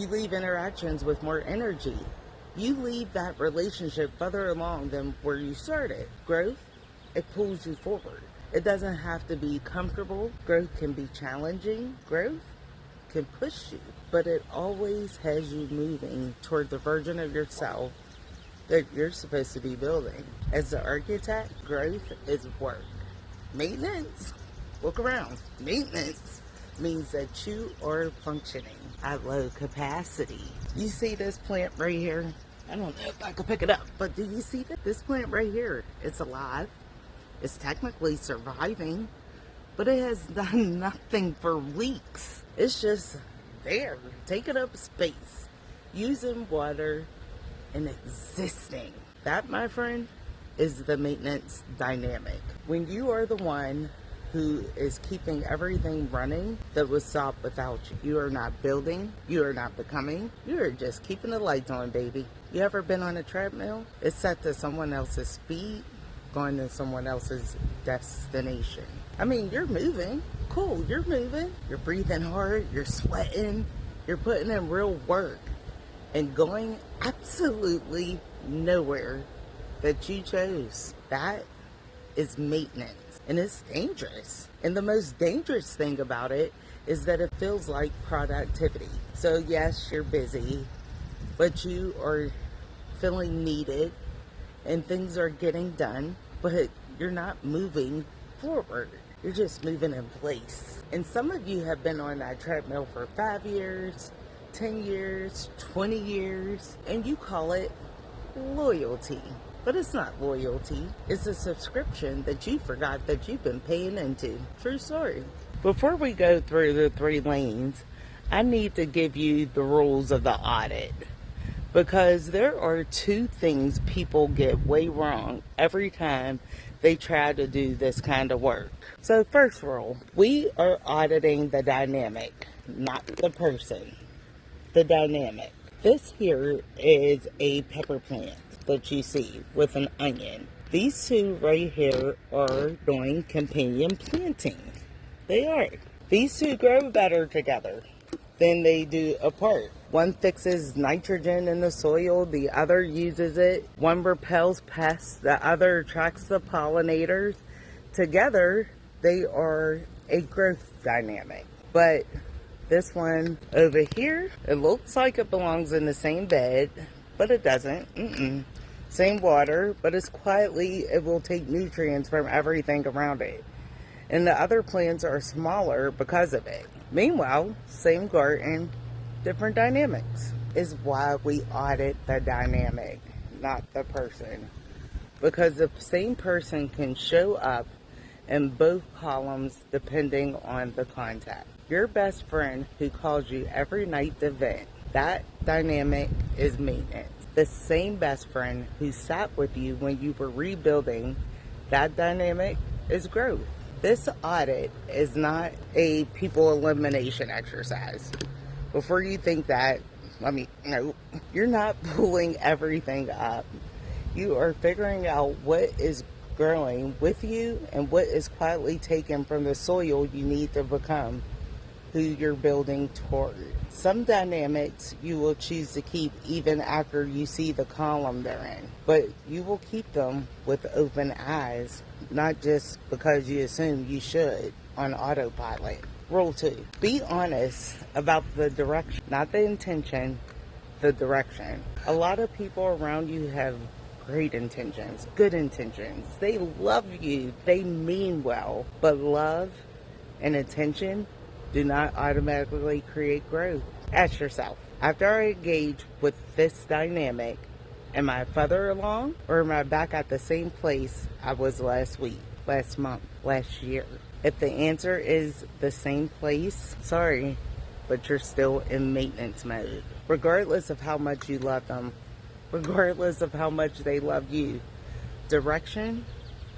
You leave interactions with more energy. You leave that relationship further along than where you started. Growth, it pulls you forward. It doesn't have to be comfortable. Growth can be challenging. Growth can push you, but it always has you moving toward the version of yourself that you're supposed to be building. As the architect, growth is work. Maintenance, look around. Maintenance means that you are functioning at low capacity. You see this plant right here? I don't know if I can pick it up, but do you see this plant right here? It's alive. It's technically surviving, but it has done nothing for weeks. It's just there, taking up space, using water, and existing. That, my friend, is the maintenance dynamic. When you are the one who is keeping everything running that was stopped without you. You are not building, you are not becoming, you are just keeping the lights on, baby. You ever been on a treadmill? It's set to someone else's speed, going to someone else's destination. I mean, you're moving. Cool, you're moving. You're breathing hard, you're sweating, you're putting in real work and going absolutely nowhere that you chose. That is maintenance. And it's dangerous. And the most dangerous thing about it is that it feels like productivity. So yes, you're busy, but you are feeling needed and things are getting done, but you're not moving forward. You're just moving in place. And some of you have been on that treadmill for 5 years, 10 years, 20 years, and you call it loyalty. But it's not loyalty. It's a subscription that you forgot that you've been paying into. True story. Before we go through the 3 lanes, I need to give you the rules of the audit. Because there are 2 things people get way wrong every time they try to do this kind of work. So first rule, we are auditing the dynamic, not the person. The dynamic. This here is a pepper plant that you see with an onion. These 2 right here are doing companion planting. They are. These 2 grow better together than they do apart. One fixes nitrogen in the soil, the other uses it. One repels pests, the other attracts the pollinators. Together, they are a growth dynamic. But this one over here, it looks like it belongs in the same bed, but it doesn't. Same water, but it's quietly, it will take nutrients from everything around it. And the other plants are smaller because of it. Meanwhile, same garden, different dynamics. Is why we audit the dynamic, not the person. Because the same person can show up in both columns depending on the contact. Your best friend who calls you every night to vent, that dynamic is maintenance. The same best friend who sat with you when you were rebuilding, that dynamic is growth. This audit is not a people elimination exercise. Before you think that, no, you're not pulling everything up. You are figuring out what is growing with you and what is quietly taken from the soil you need to become who you're building toward. Some dynamics you will choose to keep even after you see the column they're in, but you will keep them with open eyes, not just because you assume you should on autopilot. Rule 2, be honest about the direction, not the intention, the direction. A lot of people around you have great intentions, good intentions. They love you, they mean well, but love and attention do not automatically create growth. Ask yourself, after I engage with this dynamic, am I further along or am I back at the same place I was last week, last month, last year? If the answer is the same place, sorry, but you're still in maintenance mode. Regardless of how much you love them, regardless of how much they love you, direction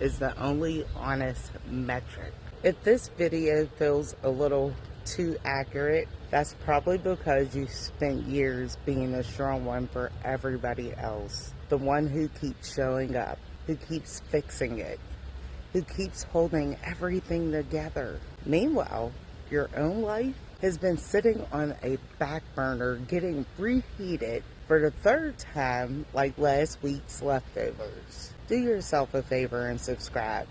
is the only honest metric. If this video feels a little too accurate, that's probably because you spent years being a strong one for everybody else. The one who keeps showing up, who keeps fixing it, who keeps holding everything together. Meanwhile, your own life has been sitting on a back burner getting reheated for the third time like last week's leftovers. Do yourself a favor and subscribe,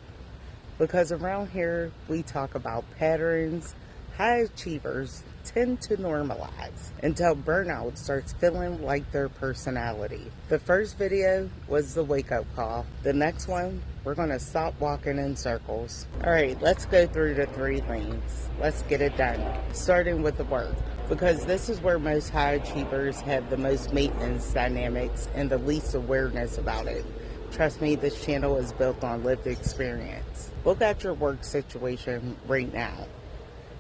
because around here we talk about patterns high achievers tend to normalize until burnout starts feeling like their personality. The first video was the wake-up call. The next one, we're going to stop walking in circles. All right, let's go through the 3 lanes. Let's get it done. Starting with the work, because this is where most high achievers have the most maintenance dynamics and the least awareness about it. Trust me, this channel is built on lived experience. Look at your work situation right now.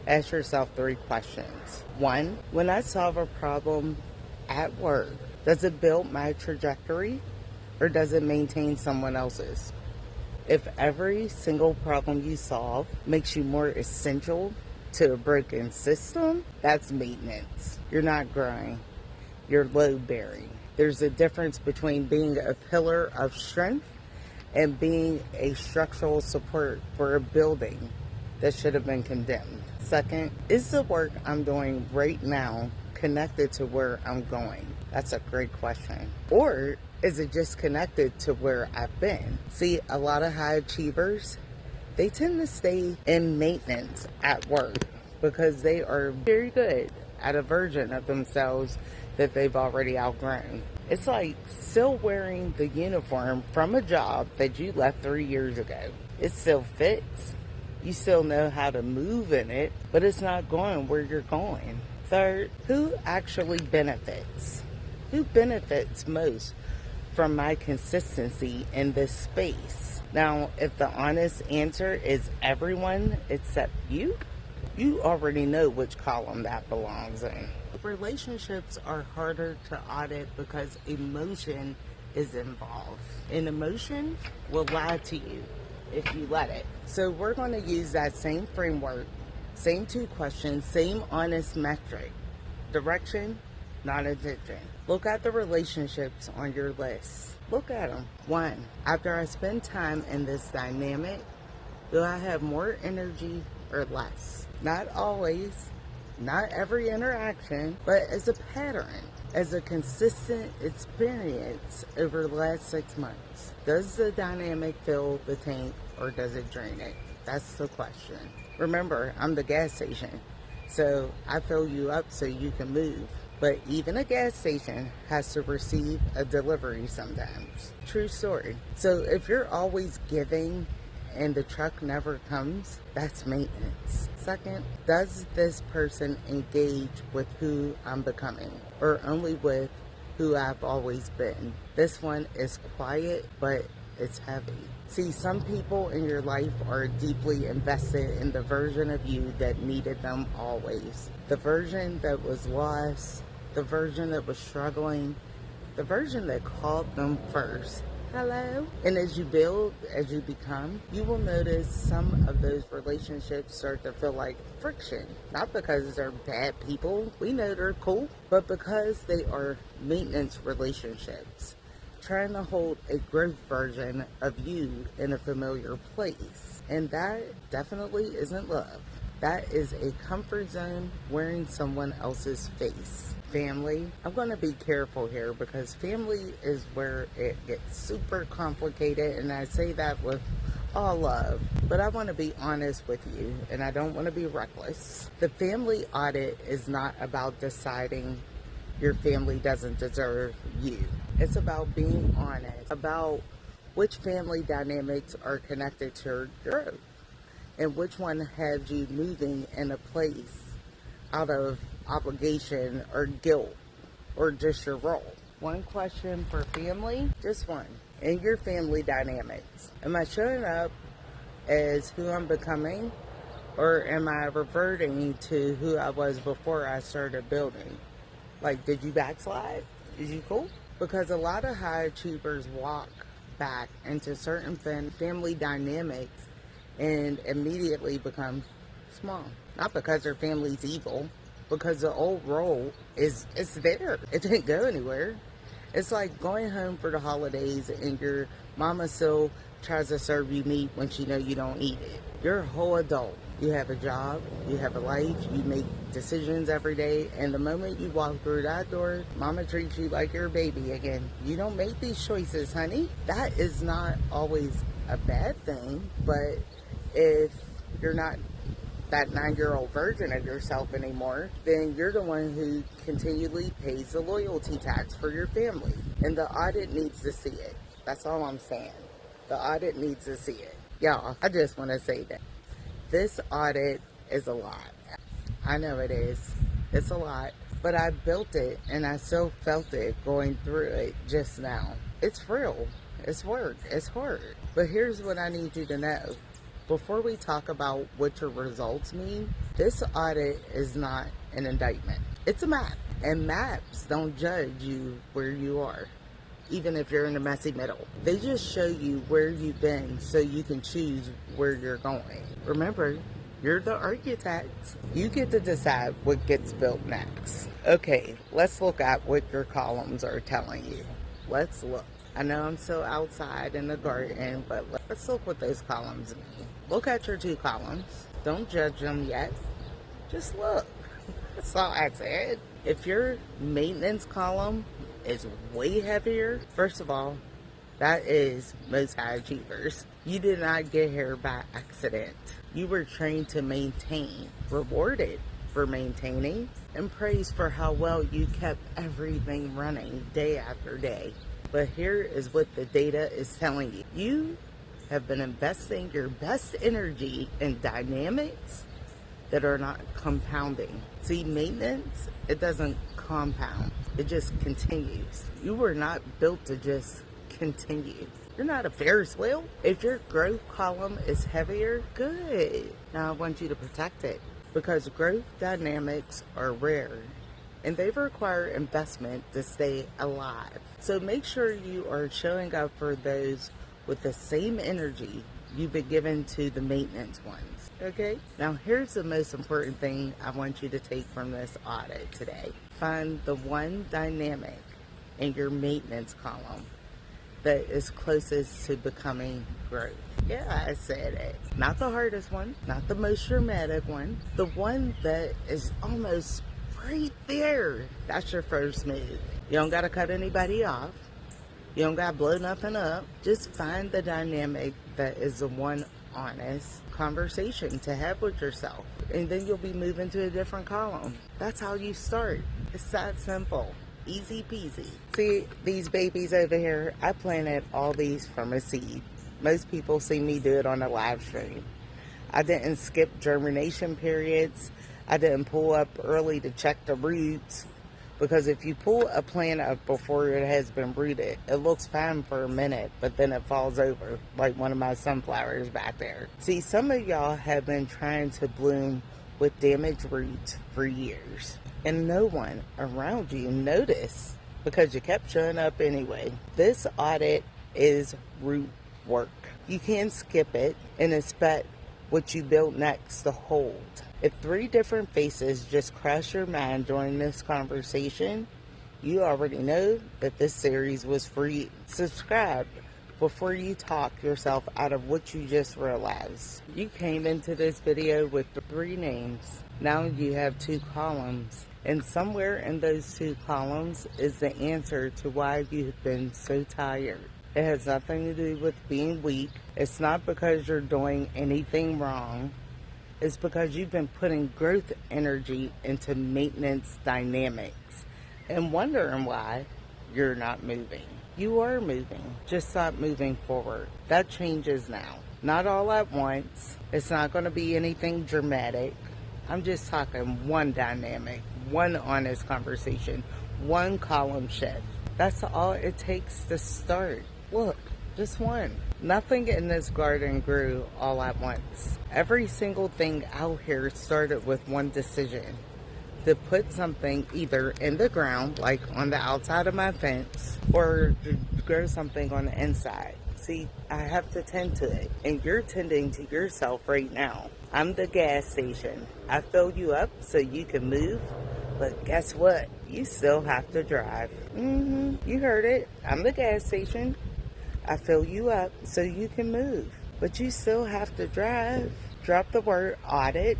Ask yourself 3 questions. 1, when I solve a problem at work, does it build my trajectory or does it maintain someone else's? If every single problem you solve makes you more essential to a broken system, that's maintenance. You're not growing. You're load bearing. There's a difference between being a pillar of strength and being a structural support for a building that should have been condemned. Second, is the work I'm doing right now connected to where I'm going? That's a great question. Or is it just connected to where I've been? See, a lot of high achievers, they tend to stay in maintenance at work because they are very good at a version of themselves that they've already outgrown. It's like still wearing the uniform from a job that you left 3 years ago. It still fits. You still know how to move in it, but it's not going where you're going. Third, who actually benefits? Who benefits most from my consistency in this space? Now, if the honest answer is everyone except you, you already know which column that belongs in. Relationships are harder to audit because emotion is involved. And emotion will lie to you if you let it. So we're going to use that same framework, same 2 questions, same honest metric. Direction, not attention. Look at the relationships on your list. Look at them. 1, after I spend time in this dynamic, do I have more energy or less? Not always, not every interaction, but as a pattern, as a consistent experience over the last 6 months. Does the dynamic fill the tank or does it drain it? That's the question. Remember, I'm the gas station, so I fill you up so you can move. But even a gas station has to receive a delivery sometimes. True story. So if you're always giving and the truck never comes, that's maintenance. Second, does this person engage with who I'm becoming or only with who I've always been? This one is quiet, but it's heavy. See, some people in your life are deeply invested in the version of you that needed them always. The version that was lost, the version that was struggling, the version that called them first. Hello? And as you build, as you become, you will notice some of those relationships start to feel like friction. Not because they're bad people, we know they're cool, but because they are maintenance relationships, trying to hold a growth version of you in a familiar place. And that definitely isn't love. That is a comfort zone wearing someone else's face. Family, I'm going to be careful here because family is where it gets super complicated, and I say that with all love, but I want to be honest with you and I don't want to be reckless. The family audit is not about deciding your family doesn't deserve you. It's about being honest about which family dynamics are connected to your growth and which one has you moving in a place out of obligation or guilt or just your role. One question for family, just one. In your family dynamics, am I showing up as who I'm becoming, or am I reverting to who I was before I started building? Like, did you backslide? Is you cool? Because a lot of high achievers walk back into certain family dynamics and immediately become small. Not because their family's evil, because the old role it's there. It didn't go anywhere. It's like going home for the holidays and your mama still tries to serve you meat when she know you don't eat it. You're a whole adult. You have a job, you have a life, you make decisions every day, and the moment you walk through that door, mama treats you like you're a baby again. You don't make these choices, honey. That is not always a bad thing, but if you're not that 9-year-old version of yourself anymore, then you're the one who continually pays the loyalty tax for your family. And the audit needs to see it. That's all I'm saying. The audit needs to see it. Y'all, I just want to say that this audit is a lot. I know it is. It's a lot. But I built it and I still felt it going through it just now. It's real. It's work. It's hard. But here's what I need you to know. Before we talk about what your results mean, this audit is not an indictment. It's a map. And maps don't judge you where you are, even if you're in the messy middle. They just show you where you've been so you can choose where you're going. Remember, you're the architect. You get to decide what gets built next. Okay, let's look at what your columns are telling you. Let's look. I know I'm still outside in the garden, but let's look what those columns mean. Look at your 2 columns. Don't judge them yet. Just look. That's all I said. If your maintenance column is way heavier, first of all, that is most high achievers. You did not get here by accident. You were trained to maintain, rewarded for maintaining, and praised for how well you kept everything running day after day. But here is what the data is telling you. You have been investing your best energy in dynamics that are not compounding. See, maintenance, it doesn't compound. It just continues. You were not built to just continue. You're not a Ferris wheel. If your growth column is heavier, good. Now I want you to protect it because growth dynamics are rare and they require investment to stay alive. So make sure you are showing up for those with the same energy you've been given to the maintenance ones. Okay? Now here's the most important thing I want you to take from this audit today. Find the one dynamic in your maintenance column that is closest to becoming growth. Yeah, I said it. Not the hardest one, not the most dramatic one, the one that is almost right there. That's your first move. You don't got to cut anybody off. You don't got to blow nothing up. Just find the dynamic that is the one honest conversation to have with yourself. And then you'll be moving to a different column. That's how you start. It's that simple. Easy peasy. See, these babies over here, I planted all these from a seed. Most people see me do it on a live stream. I didn't skip germination periods. I didn't pull up early to check the roots. Because if you pull a plant up before it has been rooted, it looks fine for a minute, but then it falls over, like one of my sunflowers back there. See, some of y'all have been trying to bloom with damaged roots for years, and no one around you noticed because you kept showing up anyway. This audit is root work. You can't skip it and expect what you build next to hold. If 3 different faces just cross your mind during this conversation, you already know that this series was for you. Subscribe before you talk yourself out of what you just realized. You came into this video with 3 names. Now you have 2 columns. And somewhere in those 2 columns is the answer to why you've been so tired. It has nothing to do with being weak. It's not because you're doing anything wrong. It's because you've been putting growth energy into maintenance dynamics and wondering why you're not moving. You are moving. Just stop moving forward. That changes now. Not all at once. It's not going to be anything dramatic. I'm just talking one dynamic, one honest conversation, one column shift. That's all it takes to start. Look, just one. Nothing in this garden grew all at once. Every single thing out here started with one decision. To put something either in the ground, like on the outside of my fence, or to grow something on the inside. See, I have to tend to it, and you're tending to yourself right now. I'm the gas station. I fill you up so you can move, but guess what? You still have to drive. You heard it. I'm the gas station. I fill you up so you can move, but you still have to drive. Drop the word audit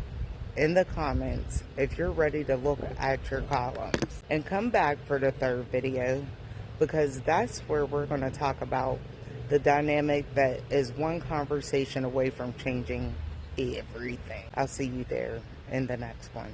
in the comments if you're ready to look at your columns. And come back for the third video, because that's where we're going to talk about the dynamic that is one conversation away from changing everything. I'll see you there in the next one.